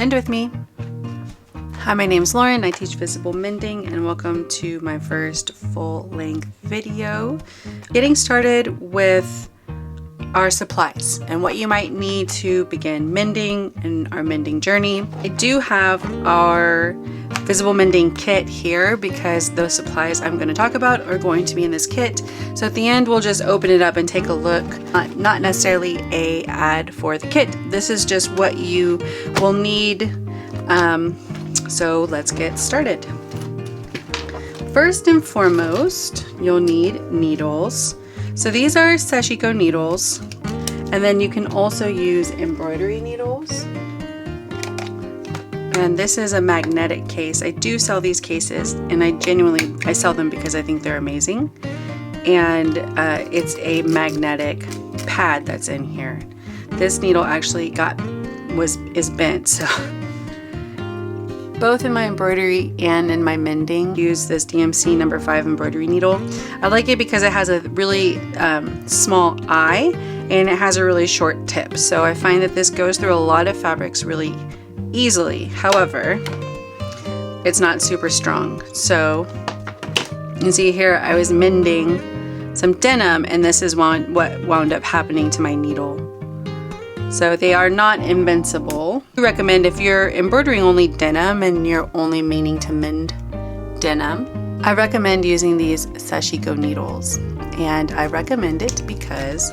Mend with me. Hi, my name is Lauren. I teach visible mending, and welcome to my first full-length video. Getting started with our supplies and what you might need to begin mending in our mending journey. I do have our visible mending kit here because those supplies I'm going to talk about are going to be in this kit. So at the end, we'll just open it up and take a look. Not necessarily a ad for the kit. This is just what you will need. So let's get started. First and foremost, you'll need needles. So these are Sashiko needles, and then you can also use embroidery needles. And this is a magnetic case. I do sell these cases, and I sell them because I think they're amazing. And it's a magnetic pad that's in here. This needle actually is bent, so both in my embroidery and in my mending, use this DMC number 5 embroidery needle. I like it because it has a really small eye and it has a really short tip. So I find that this goes through a lot of fabrics really easily. However, it's not super strong. So you can see here I was mending some denim, and this is what wound up happening to my needle. So they are not invincible. I recommend if you're embroidering only denim and you're only meaning to mend denim, I recommend using these Sashiko needles. And I recommend it because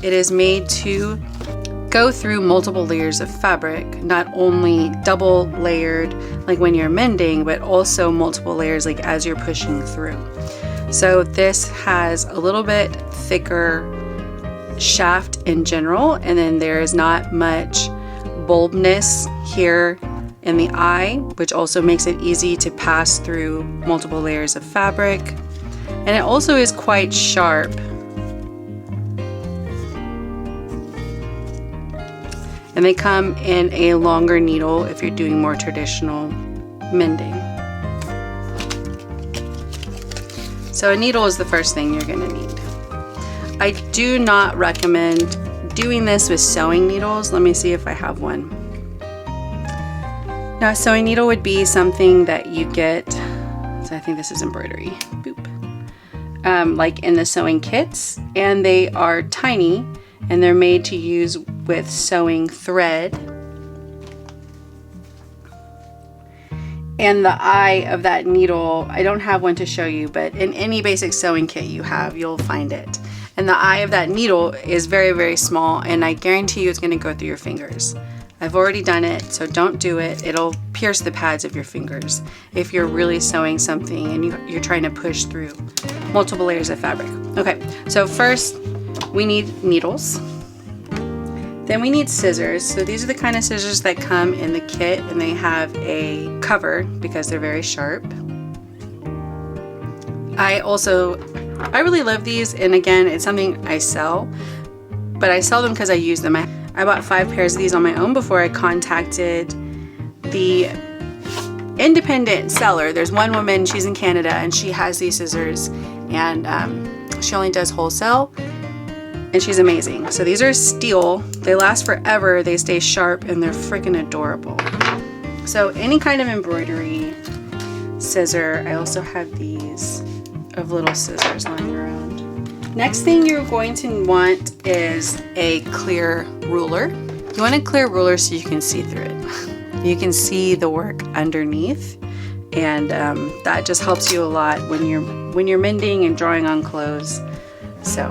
it is made to go through multiple layers of fabric, not only double layered like when you're mending, but also multiple layers like as you're pushing through. So this has a little bit thicker shaft in general, and then there is not much bulbness here in the eye, which also makes it easy to pass through multiple layers of fabric. And it also is quite sharp. And they come in a longer needle if you're doing more traditional mending. So a needle is the first thing you're going to need. I do not recommend doing this with sewing needles. Let me see if I have one. Now, a sewing needle would be something that you get, so I think this is embroidery, boop, like in the sewing kits, and they are tiny and they're made to use with sewing thread. And the eye of that needle, I don't have one to show you, but in any basic sewing kit you'll find it. And the eye of that needle is very, very small, and I guarantee you it's going to go through your fingers. I've already done it, so don't do it. It'll pierce the pads of your fingers if you're really sewing something and you're trying to push through multiple layers of fabric. Okay, so first we need needles. Then we need scissors. So these are the kind of scissors that come in the kit, and they have a cover because they're very sharp. I really love these, and again, it's something I sell, but I sell them because I use them. I bought 5 pairs of these on my own before I contacted the independent seller. There's one woman, she's in Canada, and she has these scissors, and she only does wholesale, and she's amazing. So these are steel. They last forever. They stay sharp, and they're freaking adorable. So any kind of embroidery scissor. I also have these of little scissors lying around. Next thing you're going to want is a clear ruler. You want a clear ruler so you can see through it. You can see the work underneath, and that just helps you a lot when you're mending and drawing on clothes. So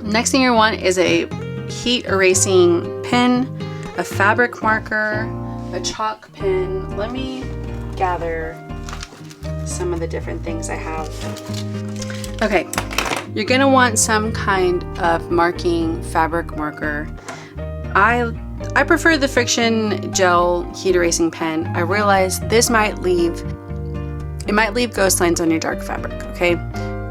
next thing you want is a heat erasing pen, a fabric marker, a chalk pen. Let me gather some of the different things I have. Okay, you're gonna want some kind of marking fabric marker. I prefer the friction gel heat erasing pen. I realize this might leave ghost lines on your dark fabric, okay?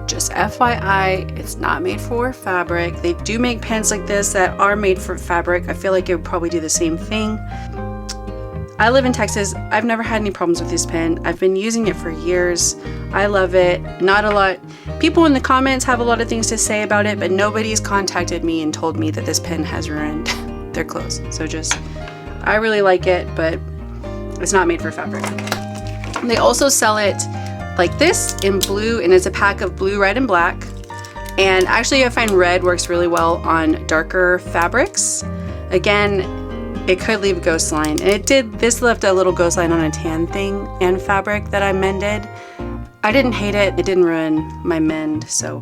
Just FYI, it's not made for fabric. They do make pens like this that are made for fabric. I feel like it would probably do the same thing. I live in Texas. I've never had any problems with this pen. I've been using it for years. I love it. Not a lot. People in the comments have a lot of things to say about it, but nobody's contacted me and told me that this pen has ruined their clothes. So just I really like it, but it's not made for fabric. They also sell it like this in blue, and it's a pack of blue, red, and black. And actually I find red works really well on darker fabrics. Again, it could leave a ghost line, and it did. This left a little ghost line on a tan thing and fabric that I mended. I didn't hate it. It didn't ruin my mend. So,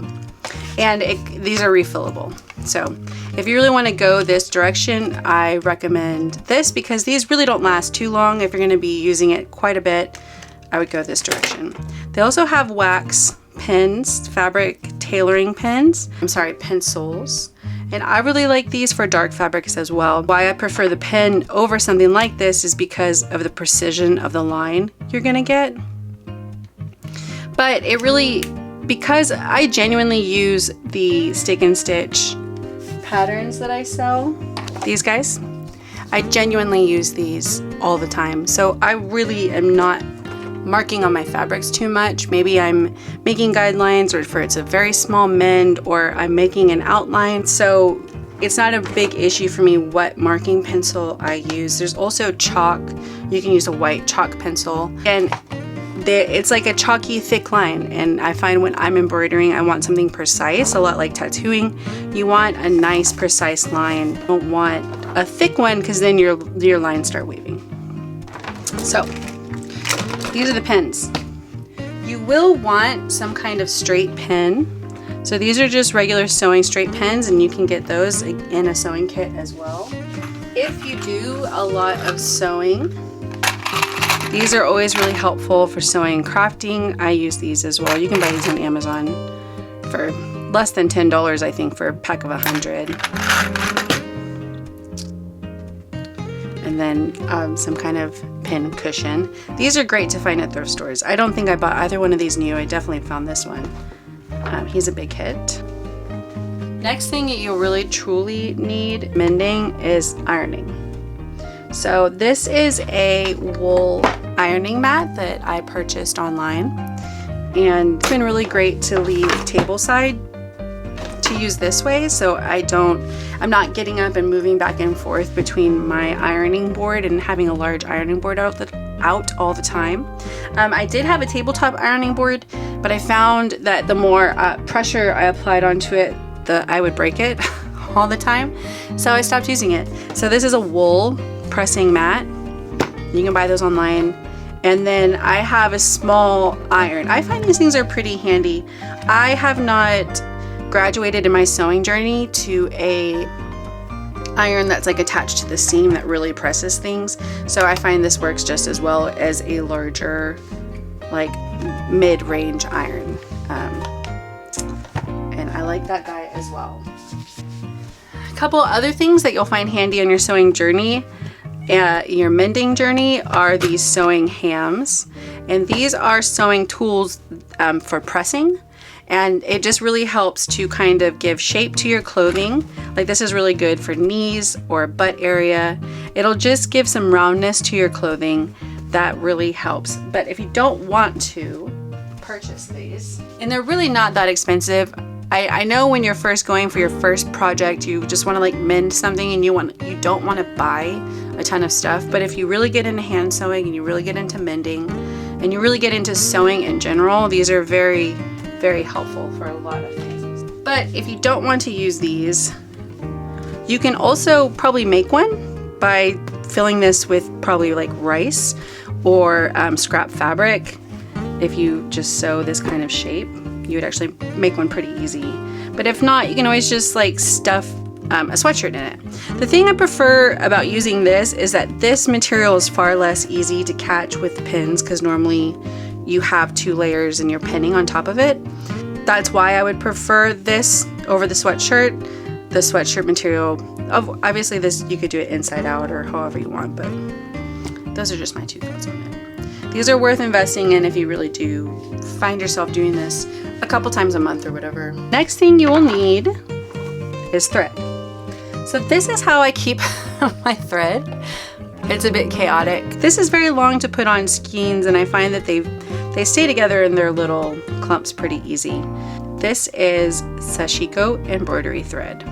and these are refillable. So if you really want to go this direction, I recommend this, because these really don't last too long. If you're going to be using it quite a bit, I would go this direction. They also have wax pins, fabric tailoring pins. Pencils. And I really like these for dark fabrics as well. Why I prefer the pen over something like this is because of the precision of the line you're gonna get. But it really, because I genuinely use the stick and stitch patterns that I sell, these guys, I genuinely use these all the time. So I really am not marking on my fabrics too much. Maybe I'm making guidelines, or for it's a very small mend, or I'm making an outline. So it's not a big issue for me what marking pencil I use. There's also chalk. You can use a white chalk pencil, and it's like a chalky thick line. And I find when I'm embroidering, I want something precise, a lot like tattooing. You want a nice precise line. You don't want a thick one, because then your lines start waving. So these are the pens. You will want some kind of straight pen. So these are just regular sewing straight pens, and you can get those in a sewing kit as well. If you do a lot of sewing, these are always really helpful for sewing and crafting. I use these as well. You can buy these on Amazon for less than $10, I think, for a pack of 100. And then some kind of pin cushion. These are great to find at thrift stores. I don't think I bought either one of these new. I definitely found this one. He's a big hit. Next thing that you'll really truly need mending is ironing. So this is a wool ironing mat that I purchased online, and it's been really great to leave table side to use this way, so I'm not getting up and moving back and forth between my ironing board and having a large ironing board out all the time. I did have a tabletop ironing board, but I found that the more pressure I applied onto it, I would break it all the time, so I stopped using it. So this is a wool pressing mat. You can buy those online. And then I have a small iron. I find these things are pretty handy. I have not graduated in my sewing journey to a iron that's like attached to the seam that really presses things. So I find this works just as well as a larger, like mid-range iron. And I like that guy as well. A couple other things that you'll find handy on your sewing journey, your mending journey, are these sewing hams. And these are sewing tools for pressing. And it just really helps to kind of give shape to your clothing. Like this is really good for knees or butt area. It'll just give some roundness to your clothing. That really helps. But if you don't want to purchase these, and they're really not that expensive. I know when you're first going for your first project, you just want to like mend something and you don't want to buy a ton of stuff. But if you really get into hand sewing and you really get into mending and you really get into sewing in general, these are very, very helpful for a lot of things. But if you don't want to use these, you can also probably make one by filling this with probably like rice or scrap fabric. If you just sew this kind of shape, you would actually make one pretty easy. But if not, you can always just like stuff a sweatshirt in it. The thing I prefer about using this is that this material is far less easy to catch with pins, because normally you have 2 layers and you're pinning on top of it. That's why I would prefer this over the sweatshirt. The sweatshirt material, obviously this, you could do it inside out or however you want, but those are just my 2 thoughts on it. These are worth investing in if you really do find yourself doing this a couple times a month or whatever. Next thing you will need is thread. So this is how I keep my thread. It's a bit chaotic. This is very long to put on skeins, and I find that they stay together in their little clumps pretty easy. This is Sashiko embroidery thread.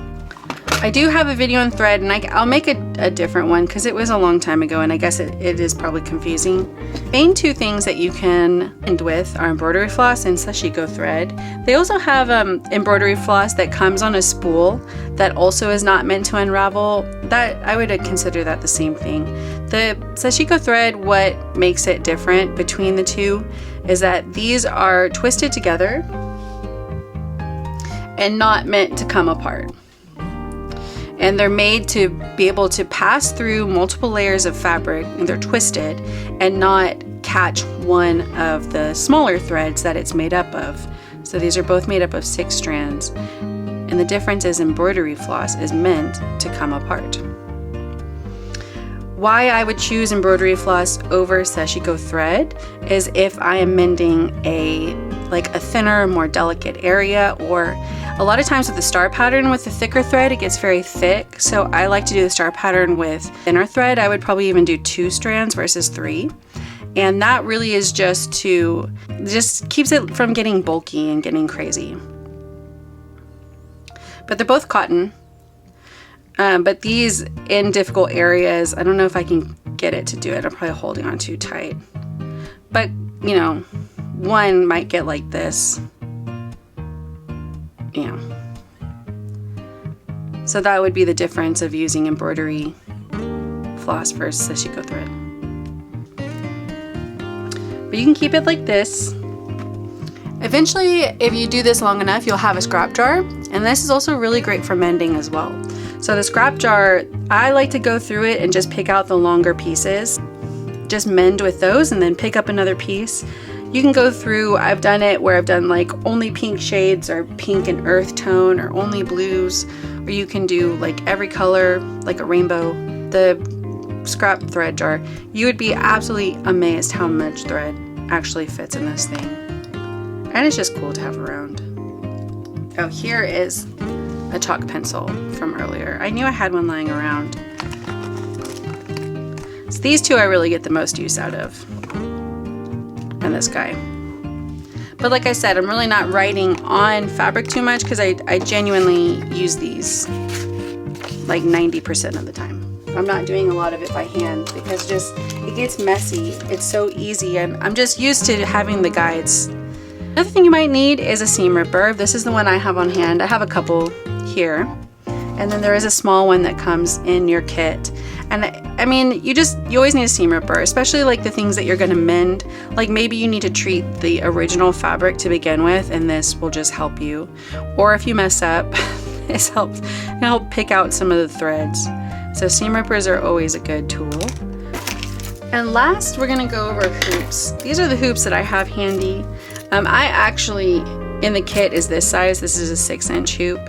I do have a video on thread, and I'll make a different one because it was a long time ago and I guess it is probably confusing. Main two things that you can end with are embroidery floss and Sashiko thread. They also have embroidery floss that comes on a spool that also is not meant to unravel. That I would consider that the same thing. The Sashiko thread, what makes it different between the two is that these are twisted together and not meant to come apart. And they're made to be able to pass through multiple layers of fabric, and they're twisted and not catch one of the smaller threads that it's made up of. So these are both made up of 6 strands. And the difference is embroidery floss is meant to come apart. Why I would choose embroidery floss over Sashiko thread is if I am mending a thinner, more delicate area, or a lot of times with the star pattern with the thicker thread, it gets very thick. So I like to do the star pattern with thinner thread. I would probably even do 2 strands versus 3. And that really is just keeps it from getting bulky and getting crazy. But they're both cotton. But these in difficult areas, I don't know if I can get it to do it. I'm probably holding on too tight. But, you know, one might get like this. Yeah. So that would be the difference of using embroidery floss versus Sashiko thread. But you can keep it like this. Eventually, if you do this long enough, you'll have a scrap jar. And this is also really great for mending as well. So the scrap jar, I like to go through it and just pick out the longer pieces. Just mend with those and then pick up another piece. You can go through, I've done it where I've done like only pink shades or pink and earth tone or only blues, or you can do like every color, like a rainbow. The scrap thread jar, you would be absolutely amazed how much thread actually fits in this thing. And it's just cool to have around. Oh, here is a chalk pencil from earlier. I knew I had one lying around. So these two I really get the most use out of. And this guy. But like I said, I'm really not writing on fabric too much because I genuinely use these like 90% of the time. I'm not doing a lot of it by hand because it gets messy. It's so easy, and I'm just used to having the guides. Another thing you might need is a seam ripper. This is the one I have on hand. I have a couple here. And then there is a small one that comes in your kit. And I mean, you always need a seam ripper, especially like the things that you're gonna mend. Like maybe you need to treat the original fabric to begin with, and this will just help you. Or if you mess up, this helps help pick out some of the threads. So seam rippers are always a good tool. And last, we're gonna go over hoops. These are the hoops that I have handy. I actually, in the kit is this size. This is a 6-inch hoop.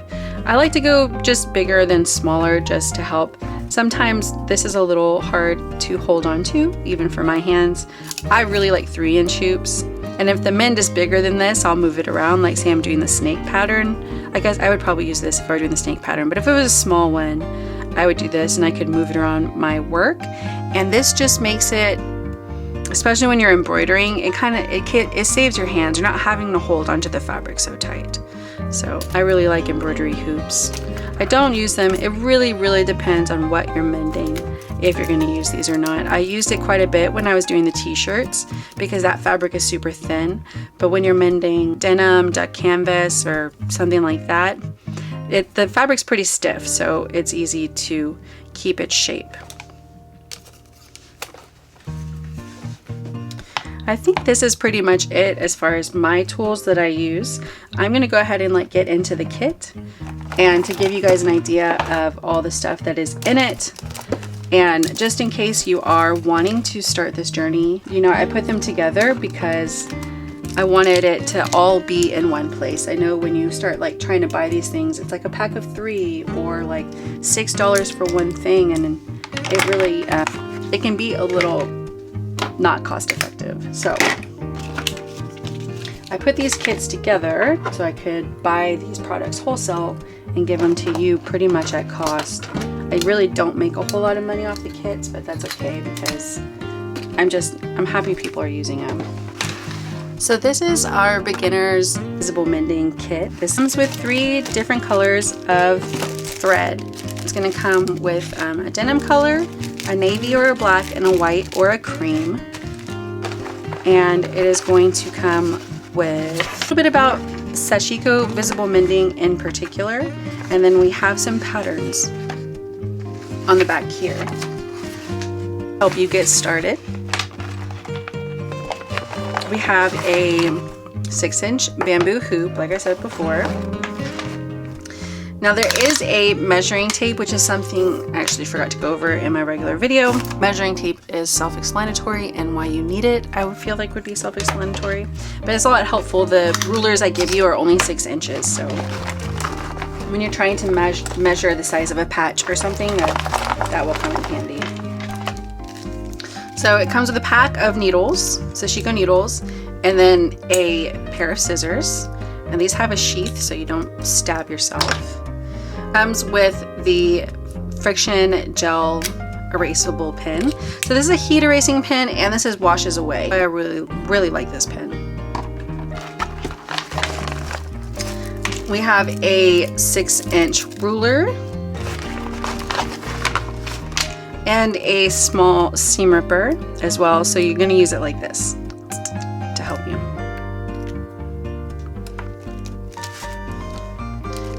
I like to go just bigger than smaller just to help. Sometimes this is a little hard to hold on to, even for my hands. I really like 3-inch hoops. And if the mend is bigger than this, I'll move it around. Like say I'm doing the snake pattern. I guess I would probably use this if I were doing the snake pattern. But if it was a small one, I would do this and I could move it around my work. And this just makes it, especially when you're embroidering, it saves your hands. You're not having to hold onto the fabric so tight. So I really like embroidery hoops. I don't use them. It really, really depends on what you're mending, if you're gonna use these or not. I used it quite a bit when I was doing the t-shirts because that fabric is super thin. But when you're mending denim, duck canvas, or something like that, the fabric's pretty stiff, so it's easy to keep its shape. I think this is pretty much it as far as my tools that I use. I'm gonna go ahead and get into the kit and to give you guys an idea of all the stuff that is in it. And just in case you are wanting to start this journey, I put them together because I wanted it to all be in one place. I know when you start trying to buy these things, it's like a pack of 3 or like $6 for one thing, and it really it can be a little not cost effective. So I put these kits together so I could buy these products wholesale and give them to you pretty much at cost. I really don't make a whole lot of money off the kits, but that's okay because I'm happy people are using them. So this is our beginner's visible mending kit. This comes with 3 different colors of thread. It's going to come with a denim color, a navy or a black, and a white or a cream. And it is going to come with a little bit about Sashiko visible mending in particular. And then we have some patterns on the back here. Help you get started. We have a 6-inch bamboo hoop, like I said before. Now there is a measuring tape, which is something I actually forgot to go over in my regular video. Measuring tape is self-explanatory, and why you need it, I would feel like would be self-explanatory. But it's a lot helpful. The rulers I give you are only 6 inches, so when you're trying to measure the size of a patch or something, that will come in handy. So it comes with a pack of needles, Sashiko needles, and then a pair of scissors. And these have a sheath so you don't stab yourself. Comes with the friction gel erasable pen. So this is a heat erasing pen, and this is washes away. I really like this pen. We have a 6-inch ruler and a small seam ripper as well. So you're going to use it like this to help you.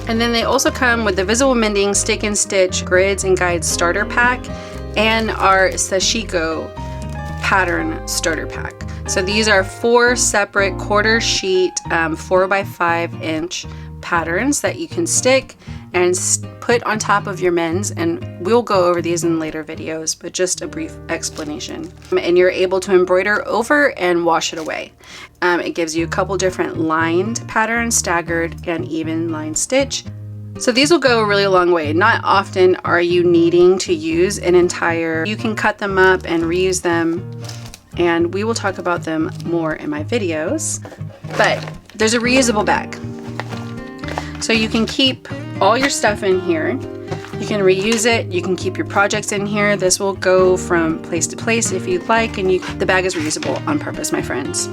And then they also come with the Visible Mending Stick and Stitch Grids and Guides Starter Pack and our Sashiko Pattern Starter Pack. So these are 4 separate quarter sheet 4x5 inch patterns that you can stick and put on top of your men's, and we'll go over these in later videos, but just a brief explanation. And you're able to embroider over and wash it away. It gives you a couple different lined patterns, staggered and even line stitch. So these will go a really long way. Not often are you needing to use an entire, you can cut them up and reuse them, and we will talk about them more in my videos. But there's a reusable bag. So you can keep all your stuff in here. You can reuse it. You can keep your projects in here. This will go from place to place if you'd like, and the bag is reusable on purpose, my friends.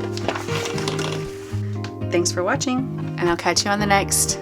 Thanks for watching, and I'll catch you on the next